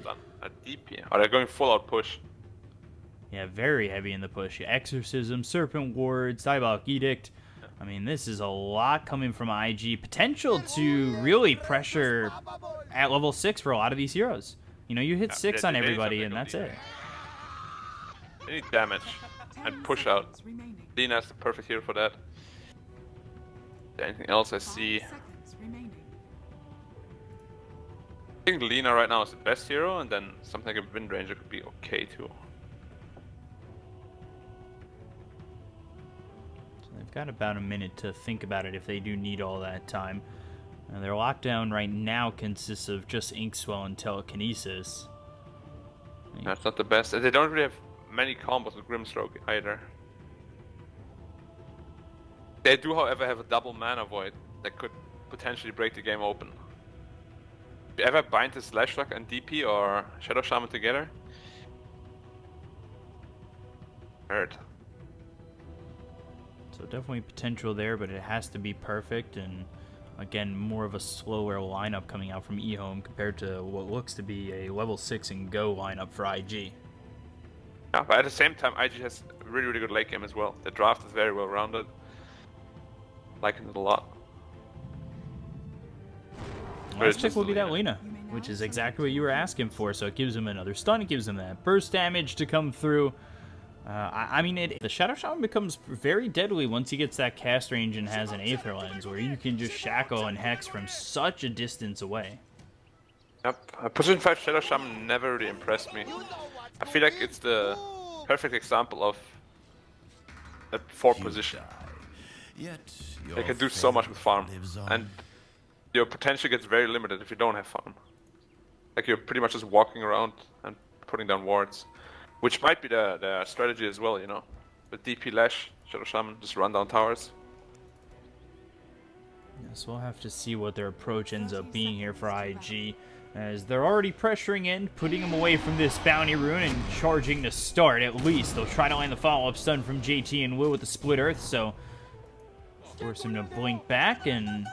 stun. A DP. Oh, they're going full out push. Yeah, very heavy in the push. Exorcism, Serpent Wards, Diabolic Edict. I mean, this is a lot coming from IG. Potential to really pressure at level 6 for a lot of these heroes. You know, you hit 6 on everybody, and that's it. They need damage and push out. Lina's the perfect hero for that. Anything else I see? I think Lina right now is the best hero, and then something like a Wind Ranger could be okay too. So they've got about a minute to think about it if they do need all that time. Their lockdown right now consists of just Inkswell and Telekinesis. That's not the best. They don't really have many combos with Grimstroke either. They do, however, have a double mana void that could potentially break the game open. Do you ever bind the Slash Lock and DP or Shadow Shaman together? Hurt. So definitely potential there, but it has to be perfect, and again, more of a slower lineup coming out from EHOME compared to what looks to be a level 6 and go lineup for IG. Yeah, but at the same time, IG has a really, really good late game as well. The draft is very well rounded. Liking it a lot. Last pick will be that Lina, which is exactly what you were asking for. So it gives him another stun, it gives him that burst damage to come through. I mean, the Shadow Shaman becomes very deadly once he gets that cast range and has an Aether Lens, where you can just shackle and hex from such a distance away. Yep, position 5 Shadow Shaman never really impressed me. I feel like it's the perfect example of a 4 position. They can do so much with farm, and your potential gets very limited if you don't have farm. Like, you're pretty much just walking around and putting down wards. Which might be the strategy as well, you know. With DP Lash, Shadow Shaman, just run down towers. Yes, we'll have to see what their approach ends up being here for IG. As they're already pressuring in, putting him away from this bounty rune and charging to start at least. They'll try to land the follow-up stun from JT and Will with the Split Earth, so force him to blink back and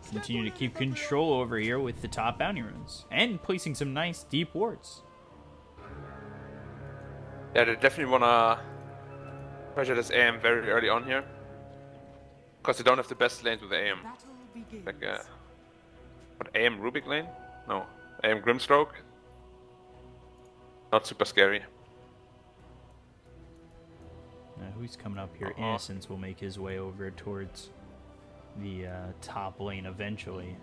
continue to keep control over here with the top bounty runes. And placing some nice deep wards. Yeah, they definitely want to pressure this AM very early on here. Because they don't have the best lanes with the AM. Like, what, AM Rubik lane? No, AM Grimstroke. Not super scary. Who's coming up here? Innocence will make his way over towards the top lane eventually.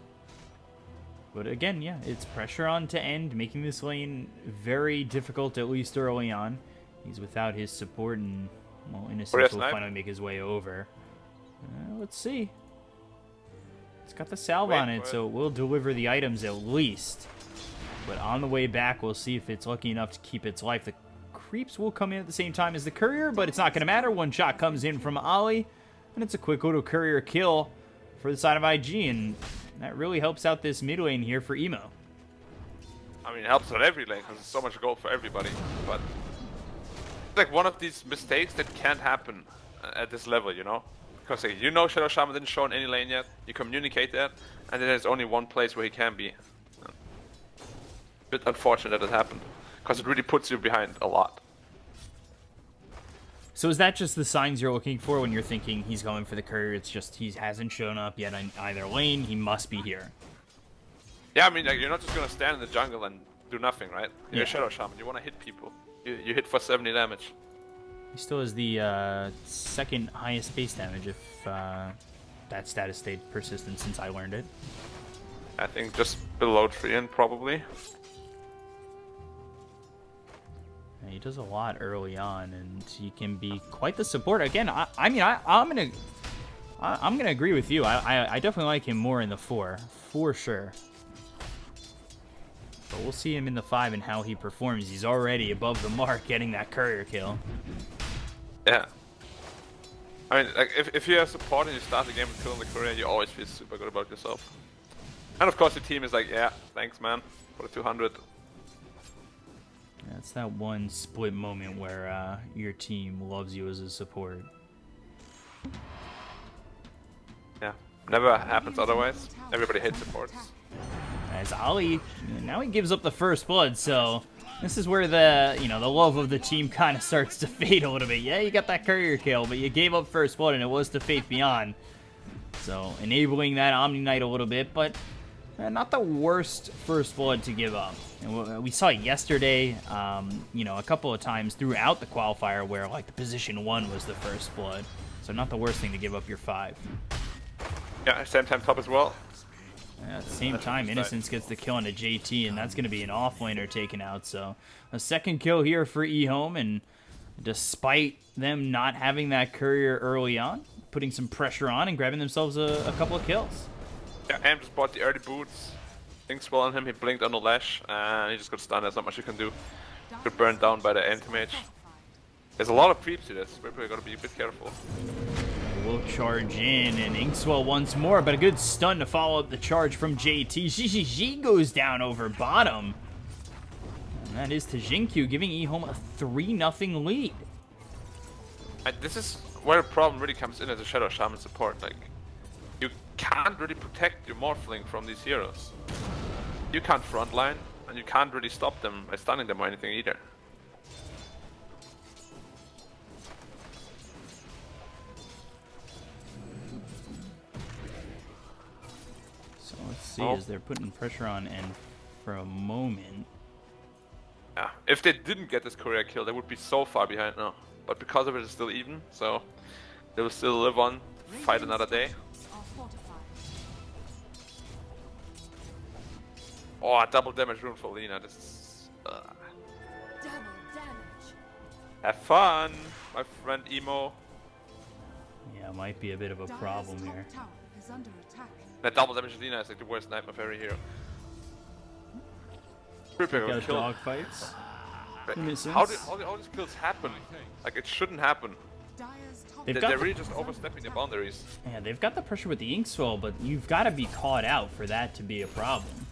But again, yeah, it's pressure on to end, making this lane very difficult, at least early on. He's without his support, and, well, Innocence will finally make his way over. Let's see. It's got the salve on it, so it will deliver the items at least. But on the way back, we'll see if it's lucky enough to keep its life. The creeps will come in at the same time as the courier, but it's not going to matter. One shot comes in from Ali, and it's a quick auto courier kill for the side of IG, and that really helps out this mid lane here for Emo. I mean, it helps on every lane because there's so much gold for everybody. But it's like one of these mistakes that can't happen at this level, you know? Because like, you know Shadow Shaman didn't show in any lane yet, you communicate that, and then there's only one place where he can be. Bit unfortunate that it happened, because it really puts you behind a lot. So is that just the signs you're looking for when you're thinking he's going for the courier? It's just he hasn't shown up yet in either lane, he must be here. Yeah, I mean, like, you're not just going to stand in the jungle and do nothing, right? You're a Shadow Shaman, you want to hit people. You hit for 70 damage. He still has the second highest base damage if that status stayed persistent since I learned it. I think just below 3 in probably. And he does a lot early on, and he can be quite the support. Again, I'm gonna agree with you. I definitely like him more in the 4, for sure. But we'll see him in the 5 and how he performs. He's already above the mark, getting that courier kill. Yeah. I mean, like, if you have support and you start the game with killing the courier, you always feel super good about yourself. And of course the team is like, yeah, thanks man, for the 200. That's that one split moment where your team loves you as a support. Yeah, never happens otherwise. Everybody hates supports. As Ali, now he gives up the first blood, so this is where the, the love of the team kind of starts to fade a little bit. Yeah, you got that courier kill, but you gave up first blood, and it was to Faith Beyond. So, enabling that Omni Knight a little bit, but not the worst first blood to give up. And we saw it yesterday, a couple of times throughout the qualifier where, like, the position 1 was the first blood. So not the worst thing to give up your 5. Yeah, same time top as well. At the same time, Innocence gets the kill on a JT, and that's going to be an offlaner taken out. So a second kill here for EHOME, and despite them not having that courier early on, putting some pressure on and grabbing themselves a couple of kills. Yeah, Am just bought the early boots. Things well on him, he blinked on the lash, and he just got stunned. There's not much you can do. Got burned down by the anti-mage. There's a lot of creeps to this. We're probably gotta be a bit careful. We'll charge in, and Inkswell once more, but a good stun to follow up the charge from JT. GGG goes down over bottom. And that is to Jinkyu, giving EHOME a 3-0 lead. And this is where the problem really comes in as a Shadow Shaman support. Like, you can't really protect your Morphling from these heroes. You can't frontline, and you can't really stop them by stunning them or anything either. So let's see, as they're putting pressure on, and for a moment... Yeah, if they didn't get this courier kill, they would be so far behind now. But because of it, it's still even, so they will still live on, fight another day. Oh, double damage rune for Lina. This is... Have fun, my friend Emo. Yeah, might be a bit of a problem here. That double damage Lina is like the worst nightmare for every hero. Dog fights. How did all these kills happen? Like, it shouldn't happen. They're really just overstepping the boundaries. Yeah, they've got the pressure with the Inkswell, but you've got to be caught out for that to be a problem.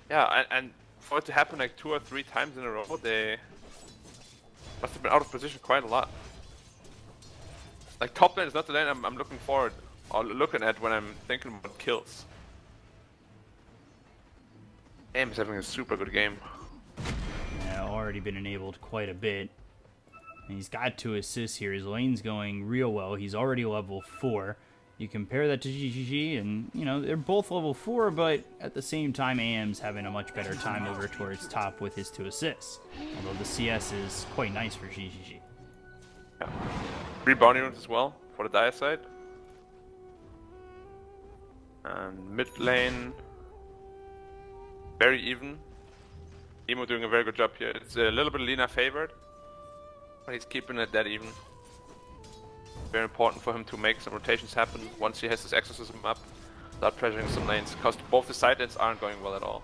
Yeah, and for it to happen like 2 or 3 times in a row, they must have been out of position quite a lot. Like, top lane is not the lane I'm looking forward or looking at when I'm thinking about kills. Aim is having a super good game. Yeah, already been enabled quite a bit. And he's got 2 assists here. His lane's going real well. He's already level 4. You compare that to GGG, and, they're both level 4, but at the same time, AM's having a much better time over towards top with his 2 assists. Although the CS is quite nice for GGG. Yeah. 3 bounty runes as well for the Dire side. And mid lane, very even. Emo doing a very good job here. It's a little bit Lina favored, but he's keeping it that even. Very important for him to make some rotations happen once he has his exorcism up, without pressuring some lanes, because both the side lanes aren't going well at all.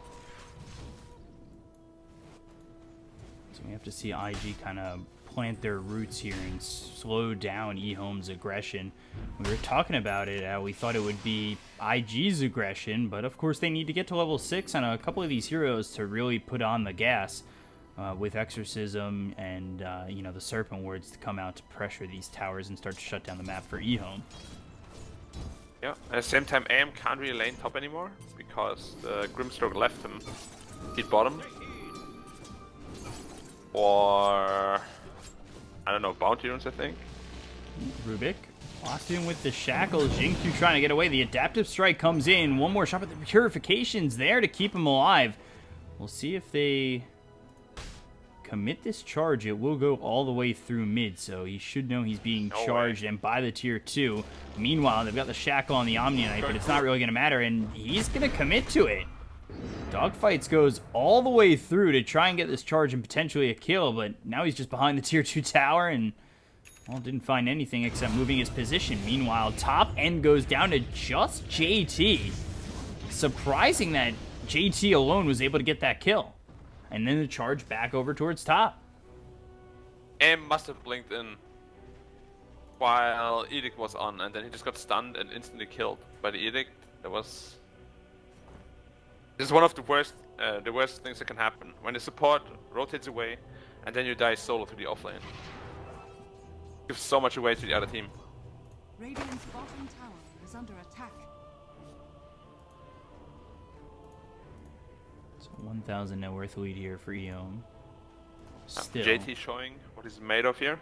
So we have to see IG kind of plant their roots here and slow down EHOME's aggression. We were talking about it, we thought it would be IG's aggression, but of course they need to get to level 6 on a couple of these heroes to really put on the gas. With Exorcism and, the Serpent Wards to come out to pressure these towers and start to shut down the map for EHOME. Yeah, at the same time, AM can't really lane top anymore because the Grimstroke left him hit bottom. Or, I don't know, bounty runes, I think. Rubik locked in with the shackles. Jinkyu trying to get away. The adaptive strike comes in. One more shot, but the purification's there to keep him alive. We'll see if they commit this charge. It will go all the way through mid, so he should know he's being charged and by the tier 2. Meanwhile, they've got the shackle on the Omni Knight, but it's not really going to matter, and he's going to commit to it. Dogfights goes all the way through to try and get this charge and potentially a kill, but now he's just behind the tier 2 tower and, well, didn't find anything except moving his position. Meanwhile, top end goes down to just JT. Surprising that JT alone was able to get that kill. And then the charge back over towards top. AM must have blinked in while Edict was on, and then he just got stunned and instantly killed by the Edict. This is one of the worst things that can happen. When the support rotates away, and then you die solo to the offlane. Gives so much away to the other team. Radiant's bottom tower is under attack. 1,000 net worth lead here for EHOME. Still. JT showing what he's made of here.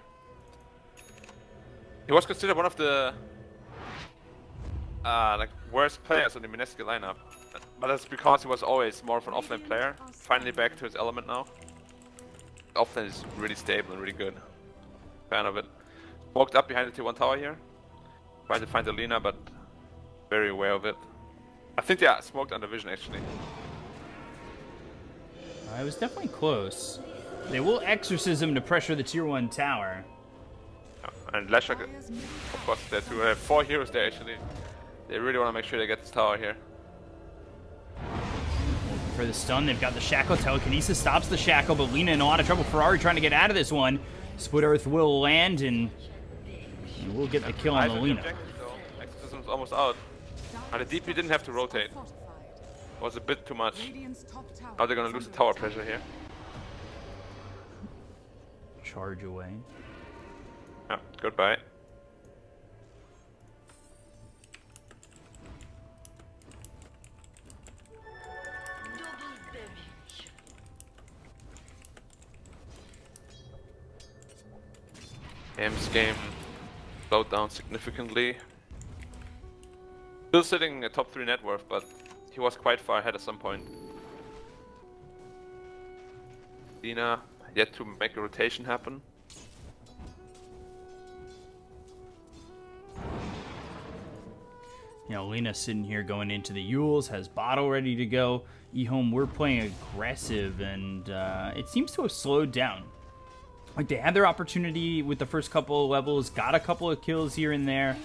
He was considered one of the like worst players on the Mineski lineup, but that's because he was always more of an offlane player. Finally back to his element now. Offlane is really stable and really good. Fan of it. Walked up behind the T1 tower here. Trying to find the Lina, but very aware of it. I think they are smoked under vision actually. It was definitely close. They will exorcism to pressure the tier 1 tower. And Leshak, of course, there too. Have 4 heroes there actually. They really want to make sure they get this tower here. For the stun, they've got the Shackle. Telekinesis stops the Shackle, but Lina in a lot of trouble. Ferrari trying to get out of this one. Split Earth will land, and we'll get the kill on the Lina. Exorcism's almost out. And the DP didn't have to rotate. It was a bit too much. Now they're going to lose the tower pressure here. Charge away. Yeah, goodbye. Aim's game slowed down significantly. Still sitting at top 3 net worth, but he was quite far ahead at some point. Lina yet to make a rotation happen. You know, Lina sitting here going into the Yules, has bottle ready to go. EHOME, we're playing aggressive, and it seems to have slowed down. Like, they had their opportunity with the first couple of levels, got a couple of kills here and there,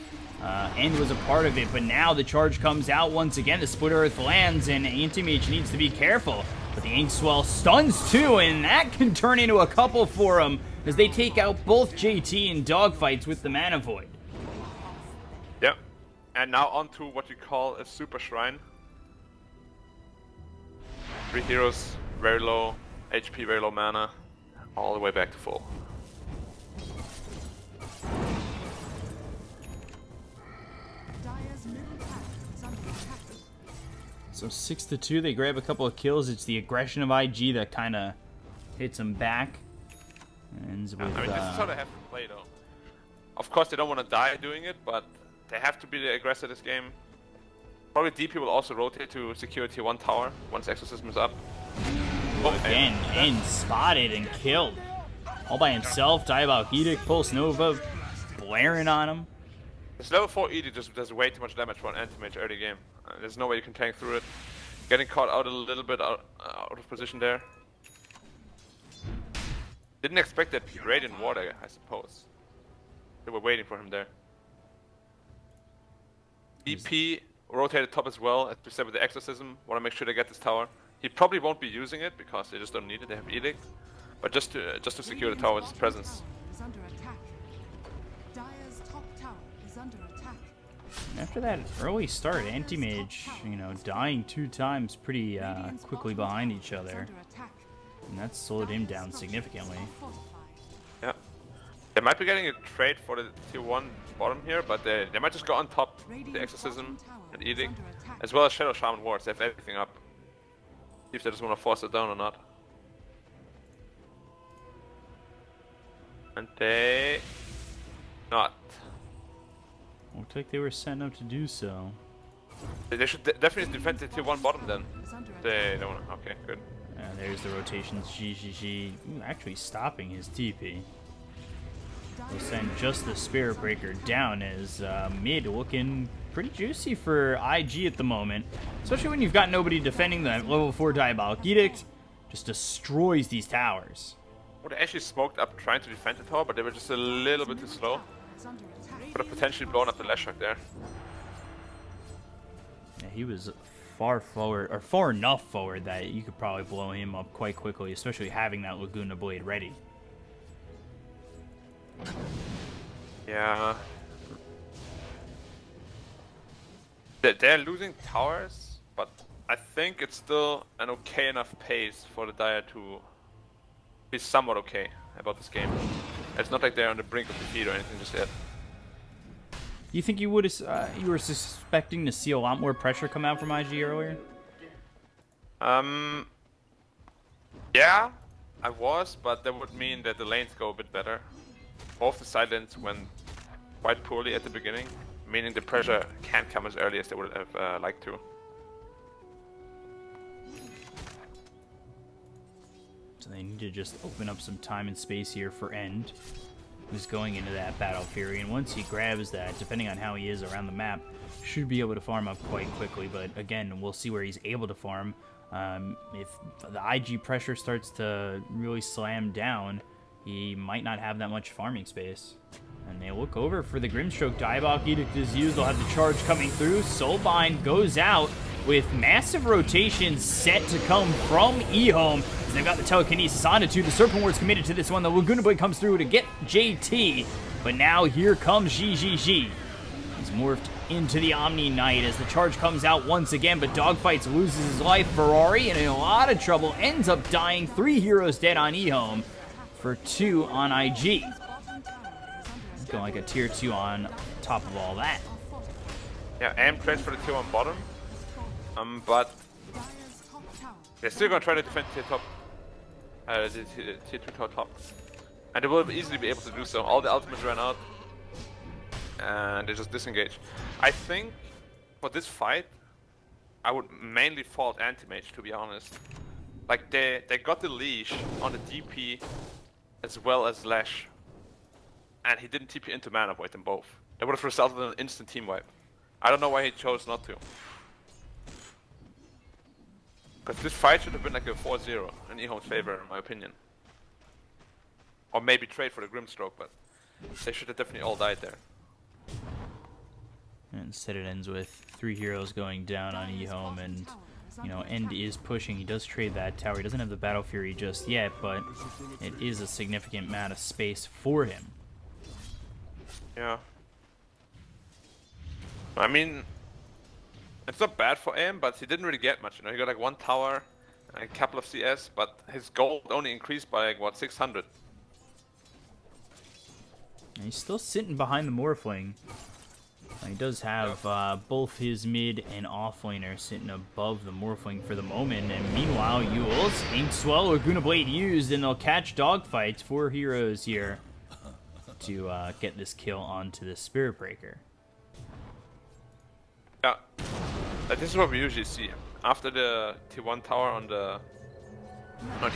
and was a part of it, but now the charge comes out once again. The Split Earth lands, and Anti-Mage needs to be careful. But the Ink Swell stuns too, and that can turn into a couple for him as they take out both JT in dogfights with the Mana Void. Yep. And now on to what you call a Super Shrine. 3 heroes, very low HP, very low mana, all the way back to full. So 6-2, they grab a couple of kills. It's the aggression of IG that kind of hits them back. Ends with, I mean, this is how they have to play though. Of course they don't want to die doing it, but they have to be the aggressor this game. Probably DP will also rotate to secure tier 1 tower once Exorcism is up. Oh, again, and spotted and killed. All by himself, Diabolic Edict, Pulse Nova, blaring on him. This level 4 Edict just does way too much damage for an anti-mage early game. There's no way you can tank through it. Getting caught out a little bit out of position there. Didn't expect that Radiant Water, I suppose. They were waiting for him there. EP rotated top as well, as we said with the Exorcism. Want to make sure they get this tower. He probably won't be using it because they just don't need it. They have Edict, but just to secure the tower with his presence. After that early start, Anti-Mage, you know, dying 2 times pretty quickly behind each other, and that slowed him down significantly. Yeah, they might be getting a trade for the tier 1 bottom here, but they might just go on top the Exorcism and Edict, as well as Shadow Shaman Wards. They have everything up. See if they just want to force it down or not. And they not. Looked like they were setting up to do so. They should definitely defend the tier 1 bottom then. They don't want to. Okay, good. There's the rotations. GGG. Ooh, actually stopping his TP. We'll send just the Spirit Breaker down as mid looking pretty juicy for IG at the moment. Especially when you've got nobody defending the level 4 Diabolic Edict. Just destroys these towers. Well, they actually smoked up trying to defend the tower, but they were just a little bit too slow. Could have potentially blown up the Leshak there. Yeah, he was far forward, or far enough forward that you could probably blow him up quite quickly, especially having that Laguna Blade ready. Yeah. They're losing towers, but I think it's still an okay enough pace for the Dire to be somewhat okay about this game. It's not like they're on the brink of defeat or anything just yet. You think you would you were suspecting to see a lot more pressure come out from IG earlier? Yeah, I was, but that would mean that the lanes go a bit better. Both the side lanes went quite poorly at the beginning, meaning the pressure can't come as early as they would have liked to. So they need to just open up some time and space here for End, who's going into that Battle Fury, and once he grabs that, depending on how he is around the map, should be able to farm up quite quickly, but again, we'll see where he's able to farm. If the IG pressure starts to really slam down, he might not have that much farming space. And they look over for the Grimstroke. Diabolic Edict is used. They'll have the charge coming through. Soulbind goes out with massive rotations set to come from EHOME. They've got the Telekinesis onto two. The Serpent Ward's committed to this one. The Laguna Blade comes through to get JT. But now here comes GGG. He's morphed into the Omni Knight as the charge comes out once again, but Dogfights loses his life. Ferrari in a lot of trouble, ends up dying. 3 heroes dead on EHOME for 2 on IG. Going like a tier 2 on top of all that. Yeah, aim trades for the tier 1 bottom, but they're still gonna try to defend tier top, the tier 2 top, and they will easily be able to do so. All the ultimates ran out, and they just disengage. I think for this fight, I would mainly fault Anti-Mage, to be honest. Like they got the leash on the DP as well as Lash, and he didn't TP into Mana Void them both. That would have resulted in an instant team wipe. I don't know why he chose not to. Because this fight should have been like a 4-0 in EHOME's favor, in my opinion. Or maybe trade for the Grimstroke, but they should have definitely all died there. And instead it ends with 3 heroes going down on EHOME, and you know, End is pushing. He does trade that tower. He doesn't have the Battle Fury just yet, but it is a significant amount of space for him. Yeah. I mean, it's not bad for him, but he didn't really get much. You know, he got like 1 tower and a couple of CS, but his gold only increased by like what, 600. And he's still sitting behind the Morphling. He does have both his mid and off laner sitting above the Morphling for the moment. And meanwhile, Yules, Inkswell, Laguna Blade used, and they'll catch Dogfights. 4 heroes here to get this kill onto the Spirit Breaker. Yeah, this is what we usually see. After the tier 1 tower on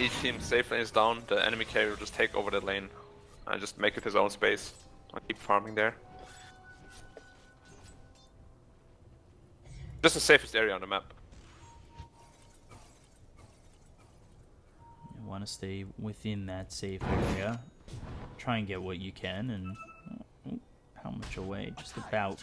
each team safe lane is down, the enemy carry will just take over the lane and just make it his own space and keep farming there. Just the safest area on the map. You want to stay within that safe area. Try and get what you can, and how much away? Just about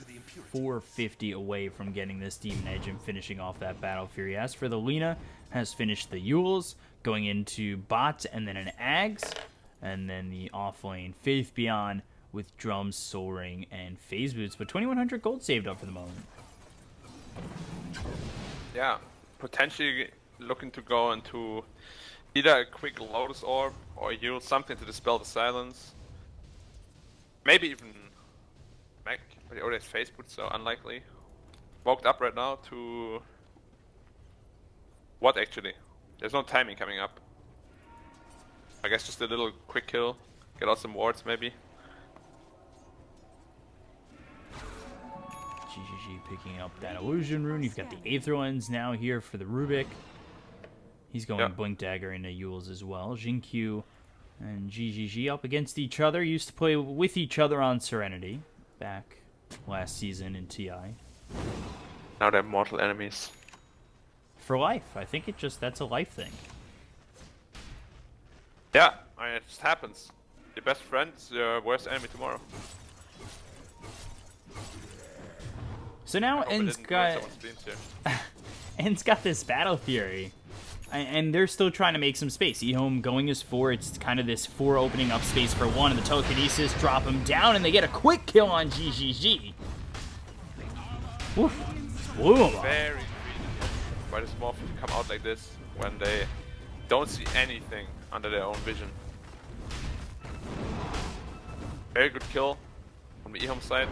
450 away from getting this Demon Edge and finishing off that Battle Fury. As for the Lina, has finished the Yules, going into bot and then an Ags, and then the off lane Faith Beyond with Drums, Soul Ring, and Phase Boots. But 2100 gold saved up for the moment. Yeah, potentially looking to go into either a quick Lotus Orb or use something to dispel the silence. Maybe even Mech, but he already has Phase Boots, so unlikely. Walked up right now to... What actually? There's no timing coming up. I guess just a little quick kill, get out some wards maybe. GGG picking up that Illusion Rune. You've got the Aether Lens now here for the Rubik. He's going Blink Dagger into Yules as well. Jinkyu and GGG up against each other. Used to play with each other on Serenity back last season in TI. Now they're mortal enemies. For life. I think that's a life thing. Yeah, I mean, it just happens. Your best friend is your worst enemy tomorrow. So now End's got this Battle Fury, and they're still trying to make some space. EHOME going as 4. It's kind of this 4 opening up space for 1, and the Telekinesis drop him down, and they get a quick kill on GGG. Woof. Blew him up. Very greedy by the small to come out like this when they don't see anything under their own vision. Very good kill from the EHOME side.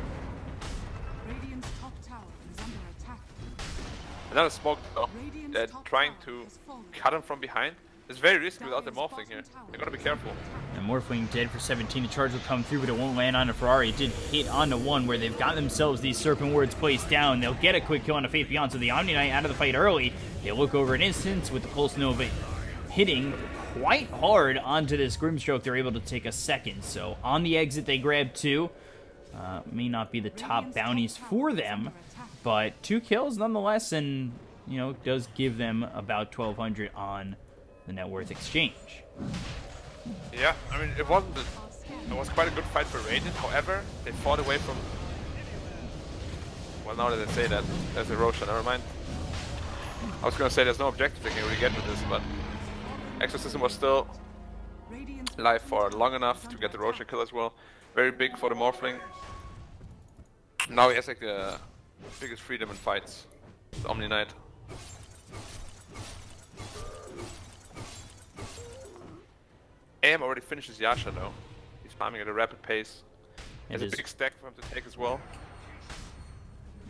Another smoke though. They're trying to cut him from behind, It's very risky without the Morphling here. You gotta be careful. And Morphling dead for 17. The charge will come through, but it won't land on a Ferrari. It did hit onto one where they've got themselves these Serpent Wards placed down. They'll get a quick kill on a Faith Beyond, so the Omni Knight out of the fight early. They look over an instance with the Pulse Nova hitting quite hard onto this Grimstroke. They're able to take a second. So on the exit, they grab 2. May not be the top bounties for them, but 2 kills nonetheless, and you know, does give them about 1,200 on the net worth exchange. Yeah, I mean, it was quite a good fight for Radiant. However, they fought away from. Well, now that I say that, there's a Roshan. Never mind. I was gonna say there's no objective they can really get with this, but Exorcism was still live for long enough to get the Roshan kill as well. Very big for the Morphling. Now he has like the biggest freedom in fights. The Omni Knight. AM already finishes Yasha though. He's farming at a rapid pace. There's a big stack for him to take as well.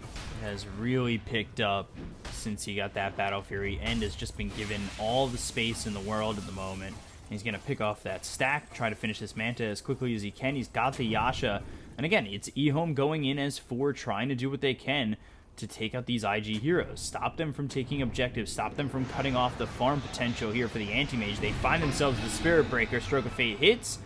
It has really picked up since he got that Battle Fury, and has just been given all the space in the world at the moment. He's going to pick off that stack, try to finish this Manta as quickly as he can. He's got the Yasha. And again, it's EHOME going in as 4, trying to do what they can to take out these IG heroes. Stop them from taking objectives. Stop them from cutting off the farm potential here for the Anti-Mage. They find themselves the Spirit Breaker. Stroke of Fate hits.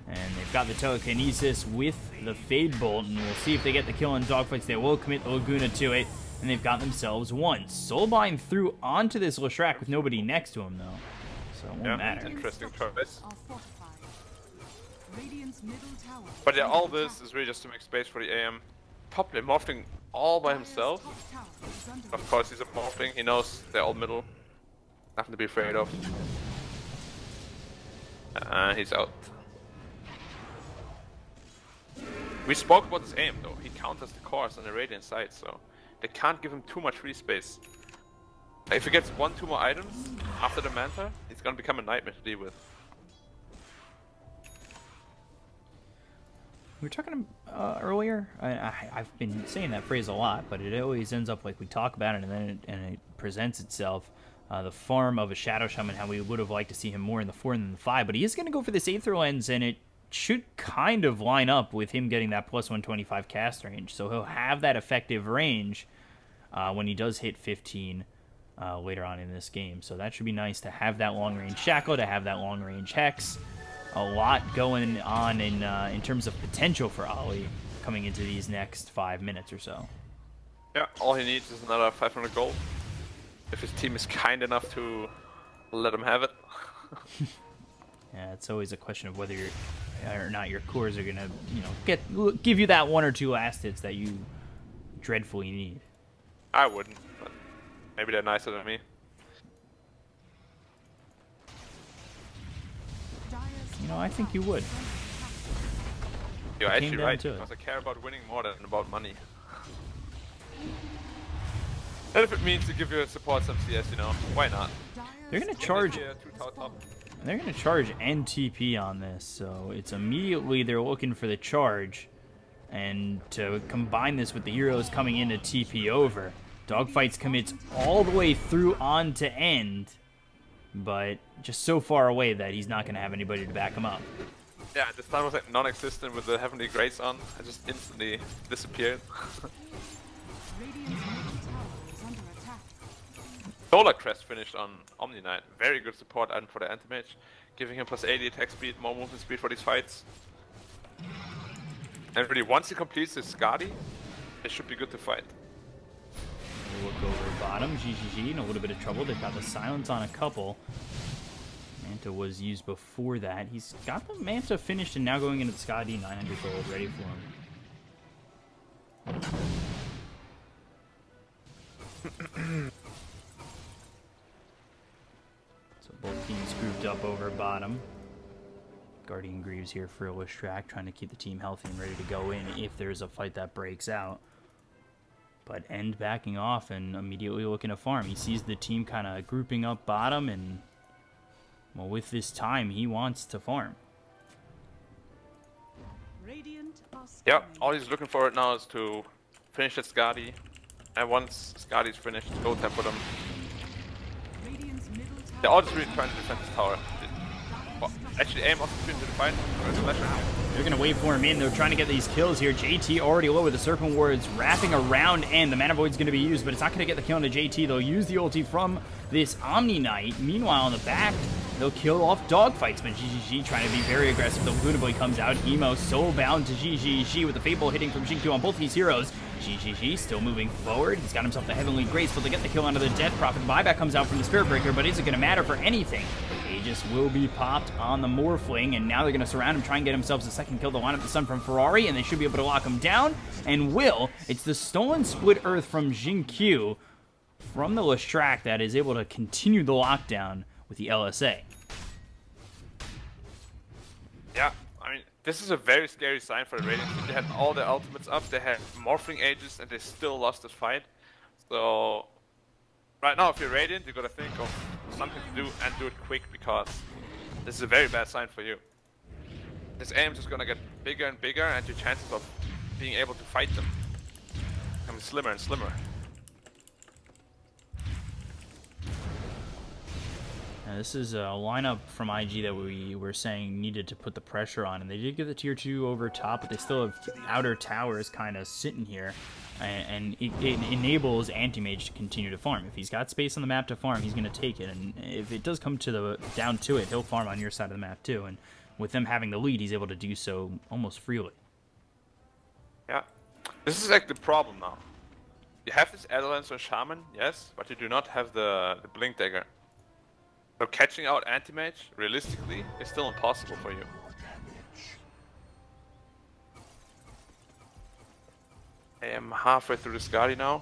And they've got the Telekinesis with the Fade Bolt. And we'll see if they get the kill on dogfights. They will commit the Laguna to it. And they've got themselves 1. Soulbind through onto this Leshrac with nobody next to him, though. So it won't matter. Interesting choice. But yeah, all this is really just to make space for the AM. Top lane Morphling all by himself. Of course, he's a Morphling. He knows they're all middle. Nothing to be afraid of. He's out. We spoke about his aim though. He counters the cores on the Radiant side, so they can't give him too much free space. If he gets 1-2 more items after the Manta, it's gonna become a nightmare to deal with. We were talking earlier, I've been saying that phrase a lot, but it always ends up like we talk about it and then it presents itself. The farm of a Shadow Shaman, how we would have liked to see him more in the 4 than the 5, but he is going to go for this Aether Lens, and it should kind of line up with him getting that plus 125 cast range. So he'll have that effective range when he does hit 15 later on in this game. So that should be nice to have that long range Shackle, to have that long range Hex. A lot going on in terms of potential for Ollie coming into these next 5 minutes or so. Yeah, all he needs is another 500 gold. If his team is kind enough to let him have it. Yeah, it's always a question of whether or not your cores are gonna, you know, give you that 1 or 2 last hits that you dreadfully need. I wouldn't, but maybe they're nicer than me. You know, I think you would. You're actually right, because I care about winning more than about money. And if it means to give you support some CS, you know, why not? They're gonna charge. They're gonna charge and TP on this, so it's immediately they're looking for the charge, and to combine this with the heroes coming in to TP over. Dogfights commits all the way through on to end, but just so far away that he's not gonna have anybody to back him up. Yeah, this time was like non-existent with the Heavenly Grace on. I just instantly disappeared. Solar Crest finished on Omni Knight. Very good support item for the Anti-Mage, giving him plus 80 attack speed, more movement speed for these fights. And really, once he completes his Skadi, it should be good to fight. We'll look over bottom. GGG in a little bit of trouble. They've got the silence on a couple. Manta was used before that. He's got the Manta finished and now going into the Skadi, 900 gold ready for him. So both teams grouped up over bottom. Guardian Greaves here for Leshrac, trying to keep the team healthy and ready to go in if there's a fight that breaks out. But End backing off and immediately looking to farm. He sees the team kind of grouping up bottom, and well, with this time, he wants to farm. Yeah, all he's looking for right now is to finish that Skadi. And once Skadi's finished, go tempo them. They're all just really trying to defend this tower. Well, actually, aim also into the fight. They're gonna wait for him in. They're trying to get these kills here. JT already low with the Serpent Wards wrapping around, and the Mana Void's gonna be used, but it's not gonna get the kill into JT. They'll use the ulti from this Omni Knight. Meanwhile, in the back, they'll kill off Dogfights, but GGG trying to be very aggressive. The Luna Boy comes out. Emo so bound to GGG with the Fable hitting from Xingqiu on both these heroes. GGG still moving forward. He's got himself the Heavenly Grace, but they get the kill onto the Death Prophet. Buyback comes out from the Spirit Breaker, but is it going to matter for anything? Aegis will be popped on the Morphling, and now they're going to surround him, try and get themselves a second kill to line up the Sun from Ferrari, and they should be able to lock him down, and will. It's the stolen Split Earth from Xingqiu from the Lestrak that is able to continue the lockdown with the LSA. Yeah, I mean, this is a very scary sign for the Radiant. They had all their ultimates up, they had Morphling Aegis, and they still lost this fight. So, right now, if you're Radiant, you gotta think of something to do and do it quick, because this is a very bad sign for you. This aim is just gonna get bigger and bigger, and your chances of being able to fight them become slimmer and slimmer. Now, this is a lineup from IG that we were saying needed to put the pressure on, and they did get the tier 2 over top, but they still have outer towers kind of sitting here, and it enables Anti-Mage to continue to farm. If he's got space on the map to farm, he's going to take it, and if it does come to down to it, he'll farm on your side of the map too, and with them having the lead, he's able to do so almost freely. Yeah, this is like the problem now. You have this Edelance or Shaman, yes, but you do not have the Blink Dagger. So catching out Anti-Mage, realistically, is still impossible for you. I am halfway through this Guardi now.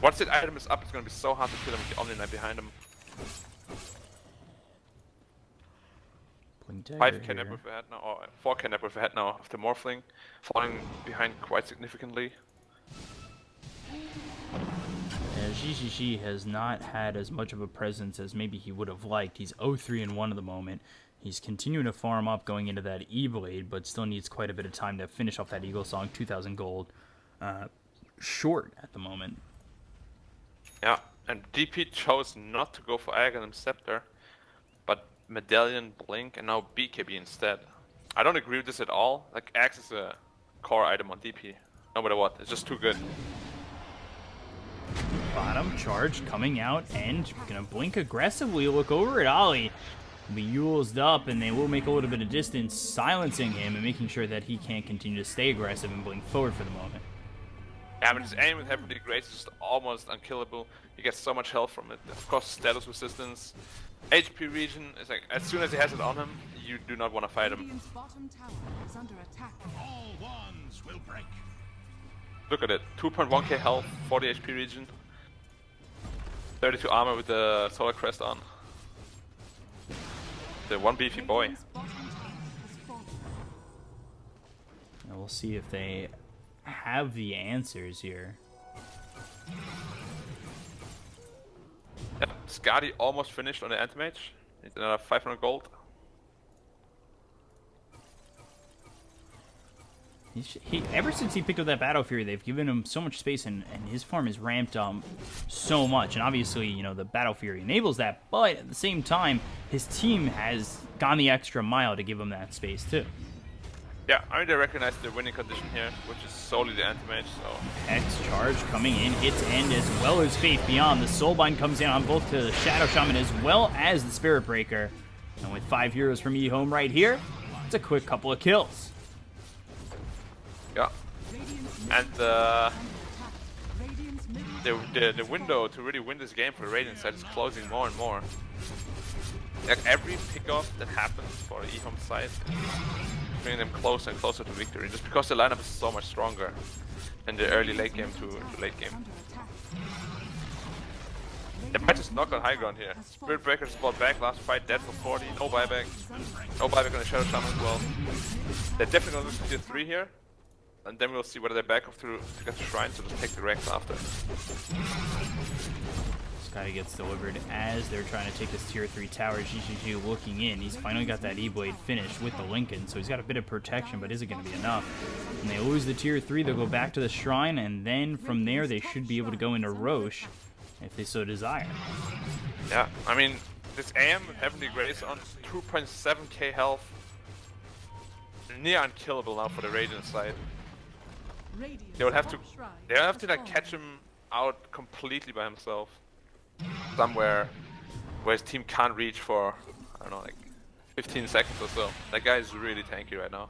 Once that item is up, it's going to be so hard to kill him with the Omni Knight behind him. 5k net worth ahead now, or 4k net worth ahead now of the Morphling, falling behind quite significantly. GGG has not had as much of a presence as maybe he would have liked. He's 0-3-1 at the moment. He's continuing to farm up going into that E-Blade, but still needs quite a bit of time to finish off that Eagle Song. 2,000 gold short at the moment. Yeah, and DP chose not to go for Aghanim Scepter, but Medallion, Blink, and now BKB instead. I don't agree with this at all. Like, Axe is a core item on DP, no matter what. It's just too good. Bottom charge coming out and gonna blink aggressively. Look over at Ollie. Will be Yule's up, and they will make a little bit of distance, silencing him and making sure that he can't continue to stay aggressive and blink forward for the moment. Yeah, but his aim with Heavenly Grace is just almost unkillable. You get so much health from it. Of course, status resistance. HP regen is like, as soon as he has it on him, you do not want to fight him. Look at it, 2.1k health, 40 HP regen, 32 armor with the Solar Crest on. The one beefy boy. And we'll see if they have the answers here. Yep, Skadi almost finished on the Anti-Mage. Needs another 500 gold. Ever since he picked up that Battle Fury, they've given him so much space, and his farm is ramped so much. And obviously, you know, the Battle Fury enables that, but at the same time, his team has gone the extra mile to give him that space too. Yeah, I mean, they recognize the winning condition here, which is solely the Anti-Mage, so... X charge coming in, hits End as well as Faith Beyond. The Soulbind comes in on both the Shadow Shaman as well as the Spirit Breaker. And with 5 heroes from EHOME right here, it's a quick couple of kills. Yeah. And the window to really win this game for the Radiant side is closing more and more. Like, every pickoff that happens for the EHOME side is bringing them closer and closer to victory, just because the lineup is so much stronger in the early late game to late game. They might just knock on high ground here. Spirit Breaker spawned back, last fight dead for 40, no buyback. No buyback on the Shadow Shaman as well. They're definitely gonna lose to tier 3 here. And then we'll see whether they back off to get the Shrine, so just take the Rex after. Skadi gets delivered as they're trying to take this tier 3 tower. GGG looking in. He's finally got that E-Blade finished with the Lincoln, so he's got a bit of protection, but is it going to be enough? And they lose the tier 3, they'll go back to the Shrine, and then from there they should be able to go into Roche if they so desire. Yeah, I mean, This AM with Heavenly Grace on 2.7k health. Near unkillable now for the Radiant side. They would have to like catch him out completely by himself. Somewhere where his team can't reach for, I don't know, like 15 seconds or so. That guy is really tanky right now.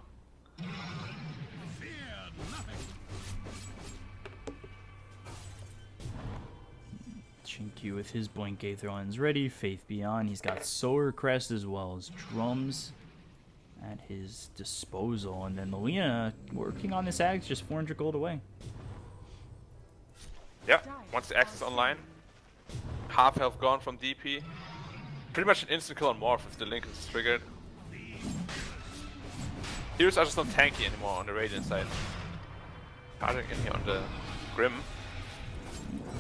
Chinky with his Blink Aether Lens ready, Faith Beyond. He's got Solar Crest as well as Drums at his disposal. And then Melina working on this Axe, just 400 gold away. Yeah, once the Axe is online, half health gone from DP. Pretty much an instant kill on Morph if the link is triggered. Heroes are just not tanky anymore on the Radiant side. Charging in here on the Grim.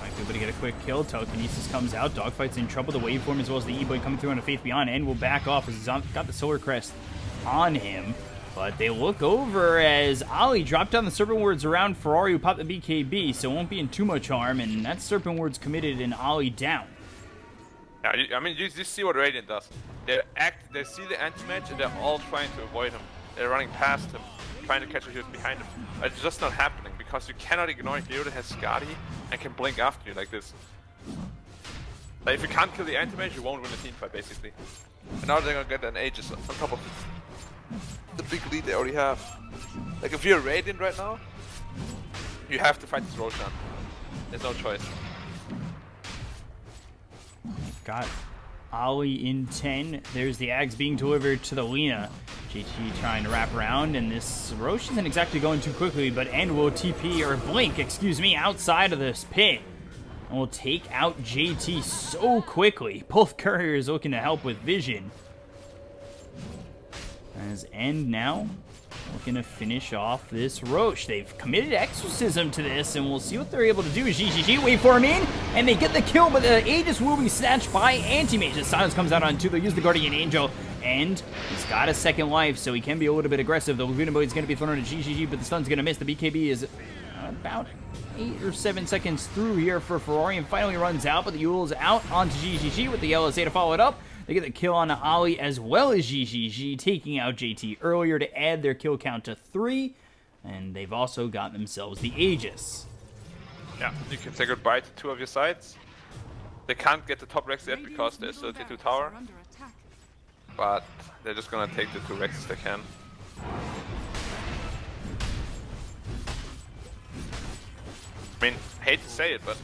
Might be able to get a quick kill. Telekinesis comes out. Dogfight's in trouble. The waveform as well as the E-Blade coming through on a Faith Beyond and will back off as he's got the Solar Crest on him. But they look over as Ali dropped down the Serpent Wards around Ferrari who popped the BKB, so won't be in too much harm, and that Serpent Ward's committed and Ali down. Yeah, I mean, you see what Radiant does. They see the anti-mage and they're all trying to avoid him. They're running past him, trying to catch a hero behind him. It's just not happening because you cannot ignore a hero that has Skadi and can blink after you like this. Like, if you can't kill the anti-mage, you won't win a team fight basically. And now they're gonna get an Aegis on top of the big lead they already have. Like, if you're Radiant right now, you have to fight this Roshan. There's no choice. Got Ali in 10. There's the Ags being delivered to the Lina. JT trying to wrap around, and this Roche isn't exactly going too quickly, but End will TP, or blink, excuse me, outside of this pit. And will take out JT so quickly. Both couriers looking to help with vision. As End now looking to finish off this Roche. They've committed Exorcism to this, and we'll see what they're able to do. GGG, wait for him in, and they get the kill, but the Aegis will be snatched by Anti-Mage. The Silence comes out on 2, they'll use the Guardian Angel, and he's got a second life, so he can be a little bit aggressive. The Laguna Blade's going to be thrown on GGG, but the stun's going to miss. The BKB is about 8 or 7 seconds through here for Ferrari, and finally runs out, but the Yule's out onto GGG with the LSA to follow it up. They get the kill on Ali as well as GGG, taking out JT earlier to add their kill count to 3. And they've also got themselves the Aegis. Yeah, you can say goodbye to 2 of your sides. They can't get the top Rex yet because there's still T2 tower. But they're just gonna take the 2 Rexes they can. I mean, hate to say it, but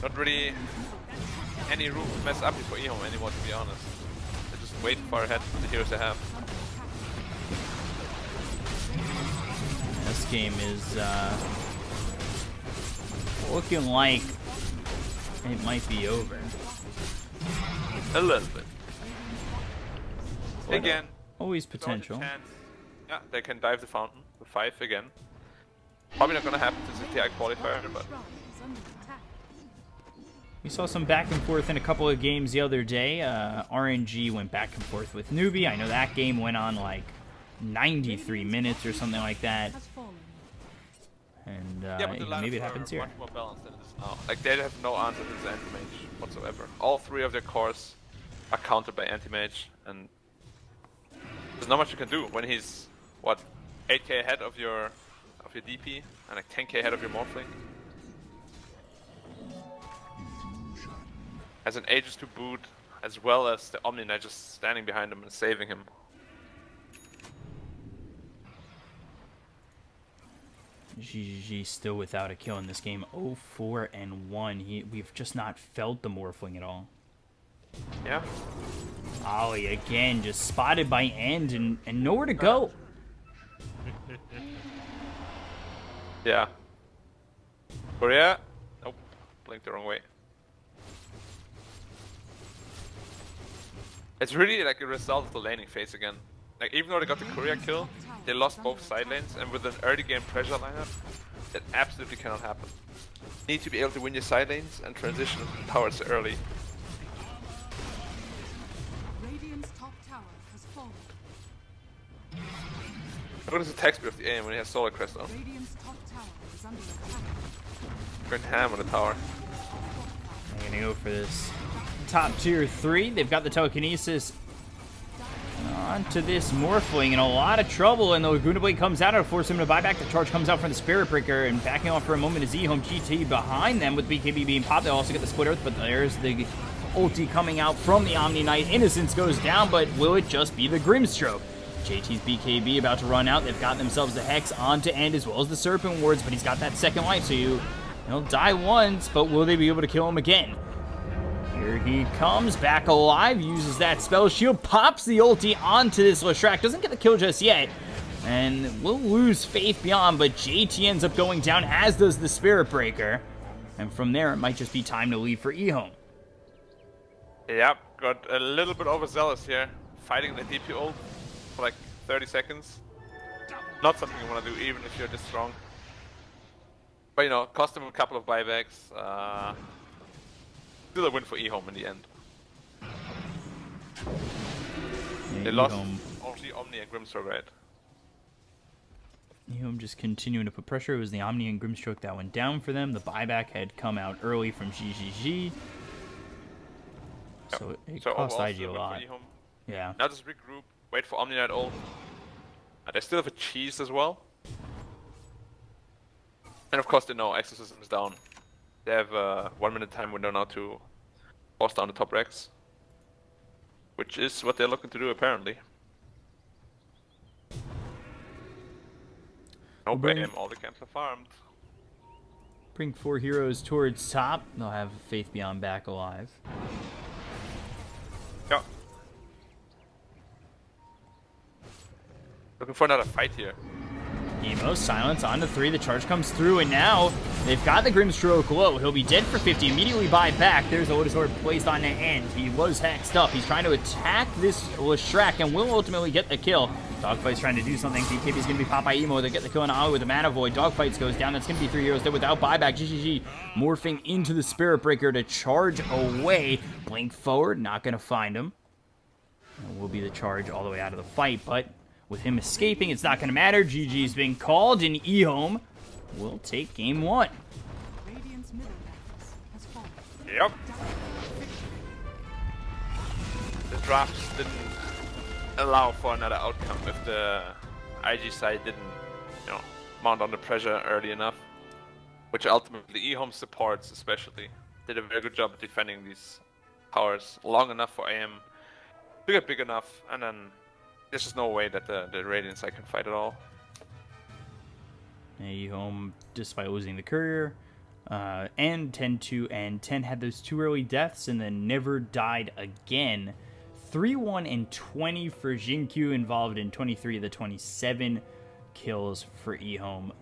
not really any room to mess up for EHOME anymore, to be honest. They're just way too far ahead with the heroes they have. This game is looking like it might be over. A little bit. Again, always potential. Yeah, they can dive the fountain with 5 again. Probably not gonna happen to the TI qualifier, but we saw some back and forth in a couple of games the other day. RNG went back and forth with Newbie. I know that game went on like 93 minutes or something like that. And yeah, but maybe it happens here. Much more balanced than it is now. Like, they have no answer to this anti-mage whatsoever. All 3 of their cores are countered by anti-mage, and there's not much you can do when he's what, 8k ahead of your DP and like 10k ahead of your Morphling. Has an Aegis to boot, as well as the Omni Knight just standing behind him and saving him. GGG still without a kill in this game. 0-4-1. We've just not felt the Morphling at all. Yeah. Ali again just spotted by End and nowhere to go. Yeah. Korea? Nope. Blinked the wrong way. It's really like a result of the laning phase again. Like, even though they got the Korea kill, they lost both side lanes, and with an early game pressure lineup, that absolutely cannot happen. You need to be able to win your side lanes and transition towers early. Radiant's top tower has fallen. Look at his attack speed of the aim when he has Solar Crest on. Radiant's top tower is under attack. Going ham on the tower. I'm gonna go for this top tier 3. They've got the telekinesis onto this Morphling in a lot of trouble, and the Laguna Blade comes out to force him to buy back. The charge comes out from the Spirit Breaker, and backing off for a moment is EHOME GT behind them with BKB being popped. They also get the Split Earth, but there's the ulti coming out from the Omni Knight. Innocence goes down, but will it just be the Grimstroke? JT's BKB about to run out. They've got themselves the Hex on to end, as well as the Serpent Wards, but he's got that second life, so he'll die once, but will they be able to kill him again? Here he comes, back alive, uses that spell shield, pops the ulti onto this Leshrac, doesn't get the kill just yet, and will lose Faith Beyond, but JT ends up going down, as does the Spirit Breaker, and from there, it might just be time to leave for EHOME. Yep, got a little bit overzealous here, fighting the DP ult for like 30 seconds. Not something you want to do, even if you're this strong. But you know, cost him a couple of buybacks. Still a win for EHOME in the end. Yeah, They lost only Omni and Grimstroke, right? EHOME just continuing to put pressure. It was the Omni and Grimstroke that went down for them. The buyback had come out early from GGG. So it cost overall, IG a lot. Yeah. Now just regroup, wait for Omni Knight ult. They still have a cheese as well. And of course they know Exorcism is down. They have a 1 minute time window now to force down the top Rex. Which is what they're looking to do apparently. No BAM, all the camps are farmed. Bring 4 heroes towards top. They'll have Faith Beyond back alive. Yeah. Looking for another fight here. Emo, silence onto 3, the charge comes through, and now they've got the Grimstroke low. He'll be dead for 50, immediately buy back. There's a Lotus Orb placed on the end. He was hexed up. He's trying to attack this Leshrac and will ultimately get the kill. Dogfight's trying to do something. BKB's going to be popped by Emo. They get the kill on Ali with the Mana Void. Dogfights goes down. That's going to be 3 heroes dead without buyback. GGG morphing into the Spirit Breaker to charge away. Blink forward, not going to find him. And will be the charge all the way out of the fight, but with him escaping, it's not going to matter. GG's been called, and EHOME will take game 1. Radiant's middle barracks has fallen. Yep. The drafts didn't allow for another outcome if the IG side didn't, mount on the pressure early enough. Which ultimately EHOME supports especially did a very good job of defending these towers long enough for AM to get big enough, and then there's just no way that the Radiant side can fight at all. EHOME, despite losing the courier, and 10-2 and 10 had those 2 early deaths and then never died again. 3-1 and 20 for Jinkyu, involved in 23 of the 27 kills for EHOME.